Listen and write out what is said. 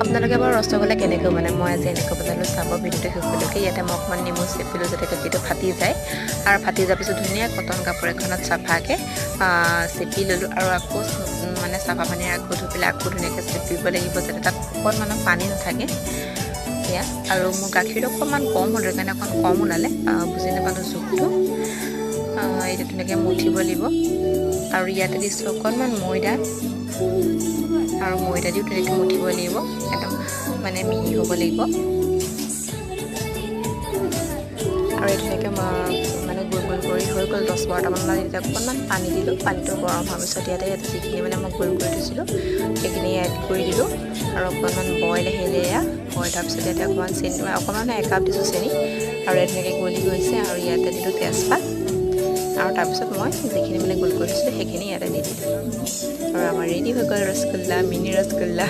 আপোনালোকে বাৰু ৰসগোল্লা কেনেকৈ বনায় মই আজি এনেকৈ বনালোঁ চাব ভিডিঅ'টো শেষলৈকে। ইয়াতে মই অকণমান নেমু চেপিলোঁ যাতে গাখীৰটো ফাটি যায়, আৰু ফাটি যোৱাৰ পিছত ধুনীয়া কটন কাপোৰ এখনত চাফাকৈ চেপি ল'লোঁ, আৰু আকৌ মানে চাফা পানীৰে আকৌ ধুই পেলাই আকৌ ধুনীয়াকৈ চেপিব লাগিব যাতে তাত অকণমান পানী নাথাকে। সেয়া, আৰু মোৰ গাখীৰটো অকণমান কম হ'ল কাৰণে অকণ কম ওলালে, বুজি নাপালোঁ জোখটো। এইটো ধুনীয়াকৈ মঠিব লাগিব, আৰু ইয়াতে দিছোঁ অকণমান ময়দা, আৰু ময়দা দিও ধুনীয়াকৈ মঠিব লাগিব, একদম মানে মিহি হ'ব লাগিব। আৰু এই ধুনীয়াকৈ মানে গোল গোল কৰি হৈ গ'ল 10-12টামান মান। এতিয়া অকণমান পানী দিলোঁ, পানীটো গৰম হোৱাৰ পিছত ইয়াতে যিখিনি মানে মই গোল কৰি থৈছিলোঁ সেইখিনি এড কৰি দিলোঁ, আৰু অকণমান বইল আহিলে বইল হোৱাৰ পিছত ইয়াতে অকণমান চেনি, অকণমান 1 কাপ দিছোঁ চেনি, আৰু ইয়াত ধুনীয়াকৈ গলি গৈছে। আৰু ইয়াতে দিলোঁ তেজপাত, আৰু তাৰপিছত মই যিখিনি মানে গোল কৰি থৈছিলোঁ সেইখিনি ইয়াতে দি দিলোঁ, আৰু আমাৰ ৰেডি হৈ গ'ল ৰসগোল্লা, মিনি ৰসগোল্লা।